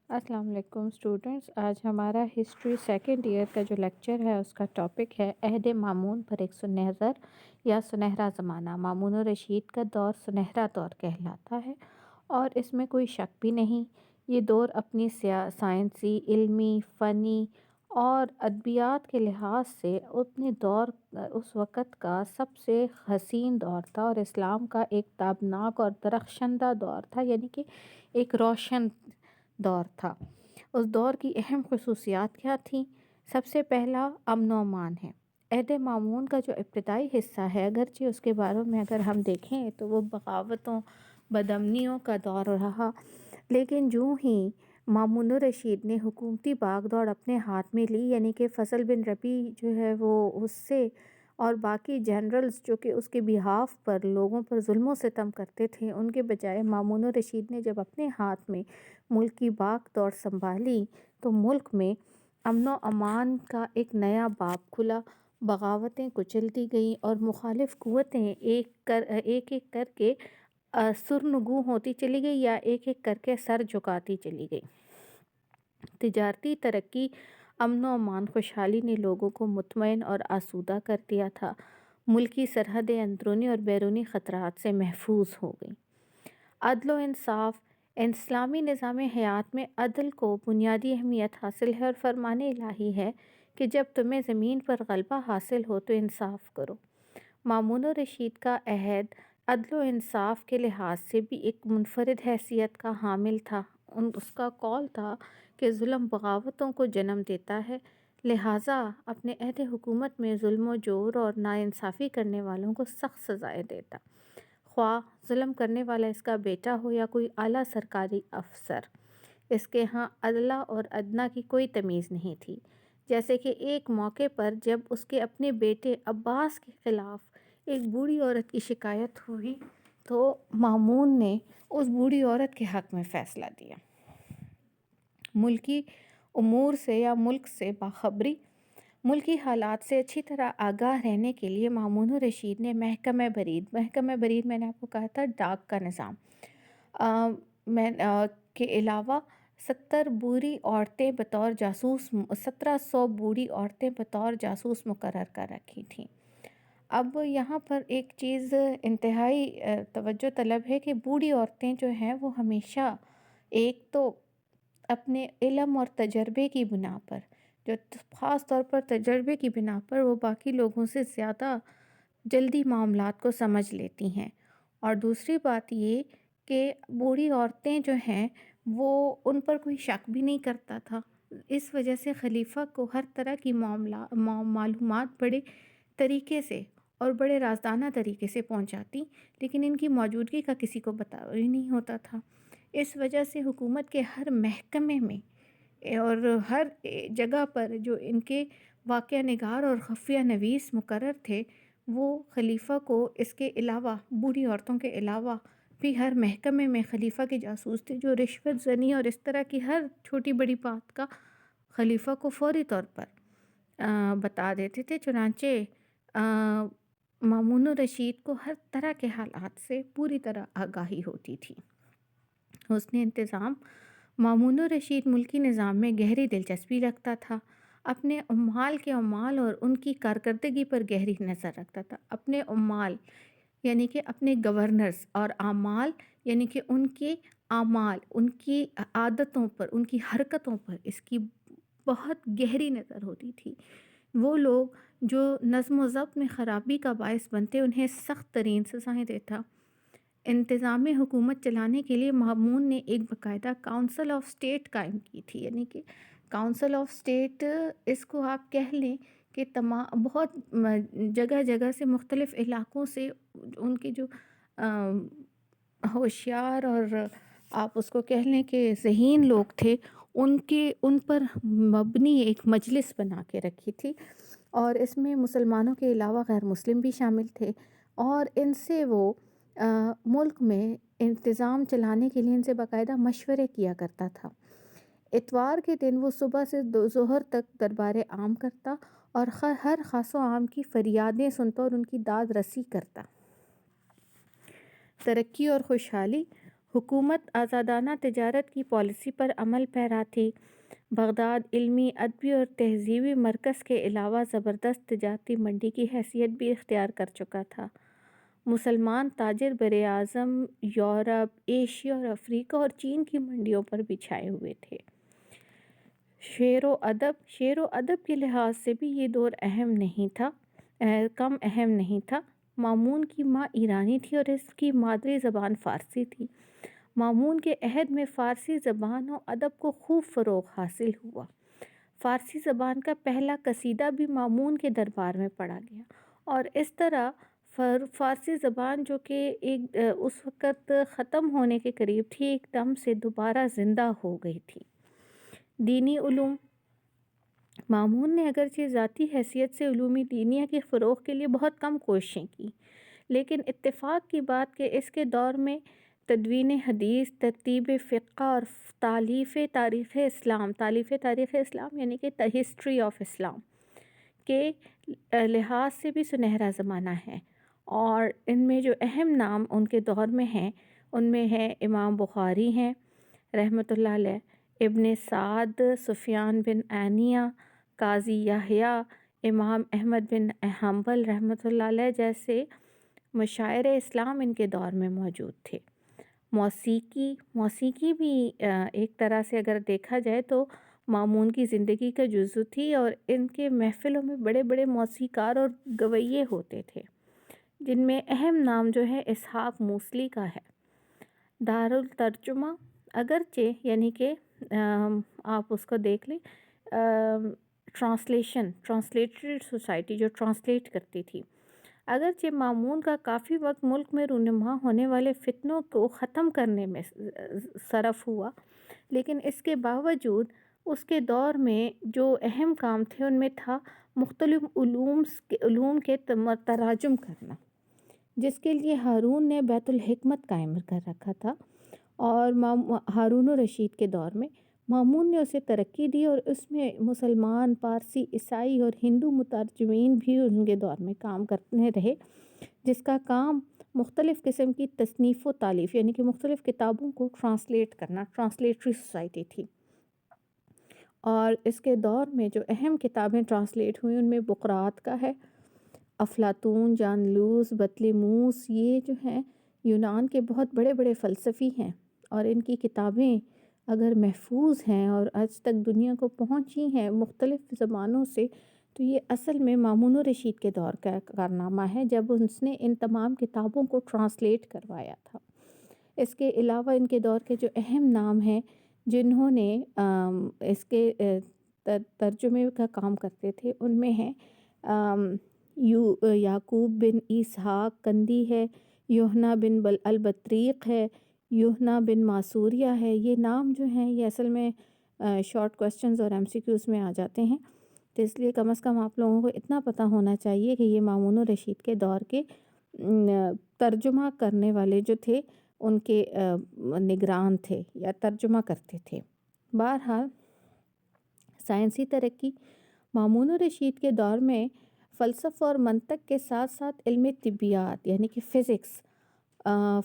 السلام علیکم اسٹوڈنٹس، آج ہمارا ہسٹری سیکنڈ ایئر کا جو لیکچر ہے اس کا ٹاپک ہے عہد مامون پر ایک سنہرا یا سنہرا زمانہ۔ مامون الرشید کا دور سنہرا دور کہلاتا ہے اور اس میں کوئی شک بھی نہیں۔ یہ دور اپنی سائنسی، علمی، فنی اور ادبیات کے لحاظ سے اپنے دور اس وقت کا سب سے حسین دور تھا اور اسلام کا ایک تابناک اور درخشندہ دور تھا، یعنی کہ ایک روشن دور تھا۔ اس دور کی اہم خصوصیات کیا تھیں؟ سب سے پہلا امن و امان ہے۔ عہد مامون کا جو ابتدائی حصہ ہے، اگرچہ اس کے بارے میں اگر ہم دیکھیں تو وہ بغاوتوں، بدامنیوں کا دور رہا، لیکن جو ہی مامون الرشید نے حکومتی باغ دوڑ اپنے ہاتھ میں لی، یعنی کہ فیصل بن ربیع جو ہے وہ اس سے اور باقی جنرلز جو کہ اس کے بیہاف پر لوگوں پر ظلم و ستم کرتے تھے، ان کے بجائے مامون الرشید نے جب اپنے ہاتھ میں ملک کی باغ دوڑ سنبھالی تو ملک میں امن و امان کا ایک نیا باب کھلا، بغاوتیں کچلتی گئیں اور مخالف قوتیں ایک ایک کر کے سرنگوں ہوتی چلی گئی یا ایک ایک کر کے سر جھکاتی چلی گئی۔ تجارتی ترقی، امن و امان، خوشحالی نے لوگوں کو مطمئن اور آسودہ کر دیا تھا۔ ملکی سرحدیں اندرونی اور بیرونی خطرات سے محفوظ ہو گئیں۔ عدل و انصاف، اسلامی نظام حیات میں عدل کو بنیادی اہمیت حاصل ہے اور فرمان الہی ہے کہ جب تمہیں زمین پر غلبہ حاصل ہو تو انصاف کرو۔ مامون الرشید کا عہد عدل و انصاف کے لحاظ سے بھی ایک منفرد حیثیت کا حامل تھا۔ اس کا قول تھا کہ ظلم بغاوتوں کو جنم دیتا ہے، لہٰذا اپنے عہد حکومت میں ظلم و جور اور ناانصافی کرنے والوں کو سخت سزائیں دیتا، خواہ ظلم کرنے والا اس کا بیٹا ہو یا کوئی اعلیٰ سرکاری افسر۔ اس کے ہاں ادلیٰ اور ادنیٰ کی کوئی تمیز نہیں تھی، جیسے کہ ایک موقع پر جب اس کے اپنے بیٹے عباس کے خلاف ایک بوڑھی عورت کی شکایت ہوئی تو مامون نے اس بوڑھی عورت کے حق میں فیصلہ دیا۔ ملکی امور سے یا ملک سے باخبری، ملکی حالات سے اچھی طرح آگاہ رہنے کے لیے مامون الرشید نے محکمہ برید میں نے آپ کو کہا تھا ڈاک کا نظام کے علاوہ 1700 بوڑھی عورتیں بطور جاسوس مقرر کر رکھی تھیں۔ اب یہاں پر ایک چیز انتہائی توجہ طلب ہے کہ بوڑھی عورتیں جو ہیں وہ ہمیشہ ایک تو اپنے علم اور تجربے کی بنا پر، جو خاص طور پر تجربے کی بنا پر وہ باقی لوگوں سے زیادہ جلدی معاملات کو سمجھ لیتی ہیں، اور دوسری بات یہ کہ بوڑھی عورتیں جو ہیں وہ ان پر کوئی شک بھی نہیں کرتا تھا۔ اس وجہ سے خلیفہ کو ہر طرح کی معلومات بڑے طریقے سے اور بڑے رازدانہ طریقے سے پہنچاتی، لیکن ان کی موجودگی کا کسی کو پتہ ہی نہیں ہوتا تھا۔ اس وجہ سے حکومت کے ہر محکمے میں اور ہر جگہ پر جو ان کے واقعہ نگار اور خفیہ نویس مقرر تھے، وہ خلیفہ کو اس کے علاوہ بوڑھی عورتوں کے علاوہ بھی ہر محکمے میں خلیفہ کے جاسوس تھے، جو رشوت زنی اور اس طرح کی ہر چھوٹی بڑی بات کا خلیفہ کو فوری طور پر بتا دیتے تھے۔ چنانچہ مامون الرشید کو ہر طرح کے حالات سے پوری طرح آگاہی ہوتی تھی۔ حسن انتظام، مامون الرشید ملکی نظام میں گہری دلچسپی رکھتا تھا، اپنے عمال کے اعمال اور ان کی کارکردگی پر گہری نظر رکھتا تھا۔ اپنے عمال یعنی کہ اپنے گورنرز، اور اعمال یعنی کہ ان کے اعمال، ان کی عادتوں پر، ان کی حرکتوں پر اس کی بہت گہری نظر ہوتی تھی۔ وہ لوگ جو نظم و ضبط میں خرابی کا باعث بنتے انہیں سخت ترین سزائیں دیتا۔ انتظام حکومت چلانے کے لیے مامون نے ایک باقاعدہ کونسل آف اسٹیٹ قائم کی تھی، یعنی کہ کونسل آف اسٹیٹ، اس کو آپ کہہ لیں کہ بہت جگہ جگہ سے مختلف علاقوں سے ان کے جو ہوشیار اور آپ اس کو کہہ لیں کہ ذہین لوگ تھے، ان پر مبنی ایک مجلس بنا کے رکھی تھی، اور اس میں مسلمانوں کے علاوہ غیر مسلم بھی شامل تھے، اور ان سے وہ ملک میں انتظام چلانے کے لیے ان سے باقاعدہ مشورے کیا کرتا تھا۔ اتوار کے دن وہ صبح سے ظہر تک دربار عام کرتا اور ہر خاص و عام کی فریادیں سنتا اور ان کی داد رسی کرتا۔ ترقی اور خوشحالی، حکومت آزادانہ تجارت کی پالیسی پر عمل پیرا تھی۔ بغداد علمی، ادبی اور تہذیبی مرکز کے علاوہ زبردست تجارتی منڈی کی حیثیت بھی اختیار کر چکا تھا۔ مسلمان تاجر براعظم یورپ، ایشیا اور افریقہ اور چین کی منڈیوں پر بھی چھائے ہوئے تھے۔ شعر و ادب کے لحاظ سے بھی یہ دور کم اہم نہیں تھا۔ مامون کی ماں ایرانی تھی اور اس کی مادری زبان فارسی تھی۔ مامون کے عہد میں فارسی زبان و ادب کو خوب فروغ حاصل ہوا۔ فارسی زبان کا پہلا قصیدہ بھی مامون کے دربار میں پڑھا گیا اور اس طرح فارسی زبان جو کہ اس وقت ختم ہونے کے قریب تھی، ایک دم سے دوبارہ زندہ ہو گئی تھی۔ دینی علوم: مامون نے اگرچہ ذاتی حیثیت سے علوم دینیہ کے فروغ کے لیے بہت کم کوششیں کی، لیکن اتفاق کی بات کہ اس کے دور میں تدوین حدیث، ترتیب فقہ اور تالیف تاریخ اسلام یعنی کہ ہسٹری آف اسلام کے لحاظ سے بھی سنہرا زمانہ ہے، اور ان میں جو اہم نام ان کے دور میں ہیں ان میں ہے امام بخاری ہیں رحمۃ اللہ علیہ، ابن سعد، سفیان بن عینیہ، قاضی یحییٰ، امام احمد بن حنبل رحمۃ اللہ علیہ جیسے مشاعر اسلام ان کے دور میں موجود تھے۔ موسیقی بھی ایک طرح سے اگر دیکھا جائے تو مامون کی زندگی کا جزو تھی، اور ان کے محفلوں میں بڑے بڑے موسیقار اور گویے ہوتے تھے، جن میں اہم نام جو ہے اسحاق موصلی کا ہے۔ دارالترجمہ اگرچہ یعنی کہ آپ اس کو دیکھ لیں، ٹرانسلیٹری سوسائٹی جو ٹرانسلیٹ کرتی تھی، اگرچہ مامون کا کافی وقت ملک میں رونما ہونے والے فتنوں کو ختم کرنے میں صرف ہوا، لیکن اس کے باوجود اس کے دور میں جو اہم کام تھے ان میں تھا مختلف علوم کے تراجم کرنا، جس کے لیے ہارون نے بیت الحکمت قائم کر رکھا تھا، اور ہارون الرشید کے دور میں مامون نے اسے ترقی دی، اور اس میں مسلمان، پارسی، عیسائی اور ہندو مترجمین بھی ان کے دور میں کام کرتے رہے، جس کا کام مختلف قسم کی تصنیف و تالیف یعنی کہ مختلف کتابوں کو ٹرانسلیٹ کرنا، ٹرانسلیٹری سوسائٹی تھی۔ اور اس کے دور میں جو اہم کتابیں ٹرانسلیٹ ہوئیں ان میں بقراط کا ہے، افلاطون، جان لوس، بطلیموس، یہ جو ہیں یونان کے بہت بڑے بڑے فلسفی ہیں، اور ان کی کتابیں اگر محفوظ ہیں اور آج تک دنیا کو پہنچی ہیں مختلف زبانوں سے، تو یہ اصل میں مامون الرشید کے دور کا کارنامہ ہے جب اس نے ان تمام کتابوں کو ٹرانسلیٹ کروایا تھا۔ اس کے علاوہ ان کے دور کے جو اہم نام ہیں جنہوں نے اس کے ترجمے کا کام کرتے تھے ان میں ہیں یعقوب بن اسحاق کندی ہے، یوحنا بن البطریق ہے، یوحنا بن ماسوریہ ہے۔ یہ نام جو ہیں یہ اصل میں شارٹ کوسچنز اور MCQs میں آ جاتے ہیں، تو اس لیے کم از کم آپ لوگوں کو اتنا پتہ ہونا چاہیے کہ یہ مامون الرشید کے دور کے ترجمہ کرنے والے جو تھے ان کے نگران تھے یا ترجمہ کرتے تھے۔ بہرحال سائنسی ترقی: مامون الرشید کے دور میں فلسفہ اور منطق کے ساتھ ساتھ علم طبیعیات یعنی کہ فزکس،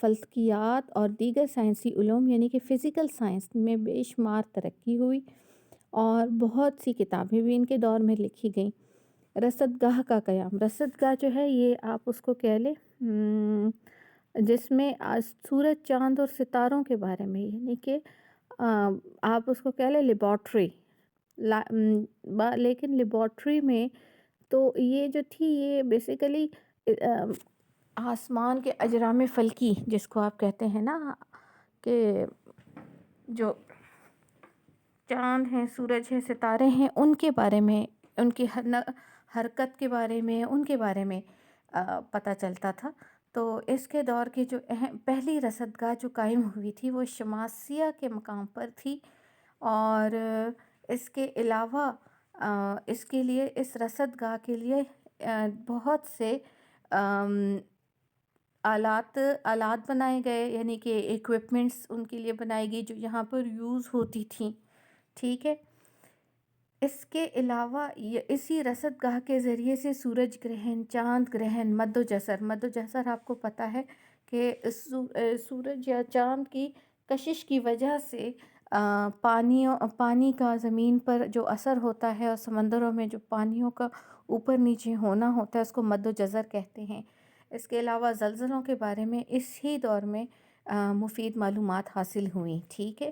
فلکیات اور دیگر سائنسی علوم یعنی کہ فزیکل سائنس میں بے شمار ترقی ہوئی، اور بہت سی کتابیں بھی ان کے دور میں لکھی گئیں۔ رصدگاہ کا قیام: رصدگاہ جو ہے یہ آپ اس کو کہہ لیں جس میں سورج، چاند اور ستاروں کے بارے میں، یعنی کہ آپ اس کو کہہ لیں لیبارٹری، لیکن لیبارٹری میں تو یہ جو تھی یہ بیسیکلی آسمان کے اجرام فلکی جس کو آپ کہتے ہیں نا، کہ جو چاند ہیں، سورج ہیں، ستارے ہیں، ان کے بارے میں، ان کی حرکت کے بارے میں، ان کے بارے میں پتہ چلتا تھا۔ تو اس کے دور کے جو پہلی رصدگاہ جو قائم ہوئی تھی وہ شماسیہ کے مقام پر تھی، اور اس کے علاوہ اس کے لیے، اس رصدگاہ کے لیے بہت سے آلات بنائے گئے، یعنی کہ ایکوپمنٹس ان کے لیے بنائی گئی جو یہاں پر یوز ہوتی تھیں، ٹھیک ہے۔ اس کے علاوہ اسی رصدگاہ کے ذریعے سے سورج گرہن، چاند گرہن، مد و جزر آپ کو پتہ ہے کہ سورج یا چاند کی کشش کی وجہ سے پانی کا زمین پر جو اثر ہوتا ہے اور سمندروں میں جو پانیوں کا اوپر نیچے ہونا ہوتا ہے اس کو مد و جزر کہتے ہیں۔ اس کے علاوہ زلزلوں کے بارے میں اس ہی دور میں مفید معلومات حاصل ہوئیں، ٹھیک ہے۔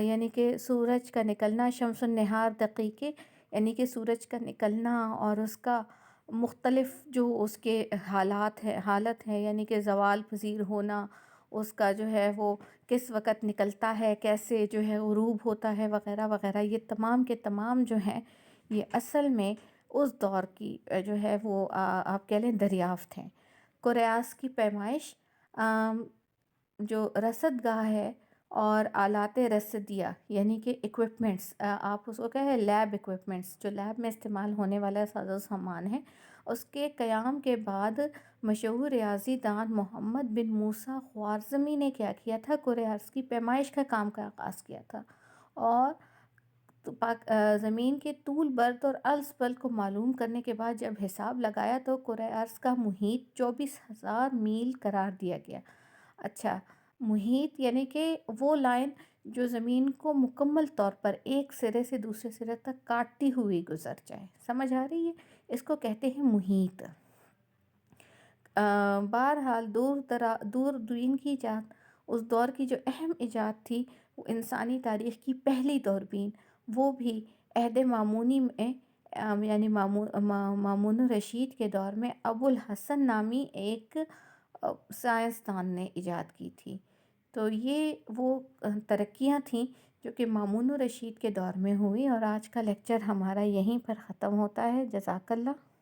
یعنی کہ سورج کا نکلنا شمس النہار دقیقے، یعنی کہ سورج کا نکلنا اور اس کا مختلف جو اس کے حالت ہے، یعنی کہ زوال پذیر ہونا، اس کا جو ہے وہ کس وقت نکلتا ہے، کیسے جو ہے غروب ہوتا ہے وغیرہ وغیرہ، یہ تمام کے تمام جو ہیں یہ اصل میں اس دور کی جو ہے وہ آپ کہہ لیں دریافت ہیں۔ قریاس کی پیمائش، جو رصد گاہ ہے اور آلات رصدیہ یعنی کہ ایکوپمنٹس، آپ اس کو کہیں لیب ایکوپمنٹس، جو لیب میں استعمال ہونے والا ساز و سامان ہے، اس کے قیام کے بعد مشہور ریاضی دان محمد بن موسیٰ خوارزمی نے کیا کیا تھا، قریاس کی پیمائش کا کام کا آغاز کیا تھا، اور زمین کے طول برد اور الزبل کو معلوم کرنے کے بعد جب حساب لگایا تو قریاس کا محیط 24,000 میل قرار دیا گیا۔ اچھا، محیط یعنی کہ وہ لائن جو زمین کو مکمل طور پر ایک سرے سے دوسرے سرے تک کاٹتی ہوئی گزر جائے، سمجھ آ رہی ہے؟ اس کو کہتے ہیں محیط۔ بہرحال دوربین کی ایجاد اس دور کی جو اہم ایجاد تھی وہ انسانی تاریخ کی پہلی دوربین، وہ بھی عہد مامونی میں، یعنی مامون الرشید کے دور میں ابو الحسن نامی ایک سائنسدان نے ایجاد کی تھی۔ تو یہ وہ ترقیاں تھیں جو کہ مامون الرشید کے دور میں ہوئی، اور آج کا لیکچر ہمارا یہیں پر ختم ہوتا ہے۔ جزاک اللہ۔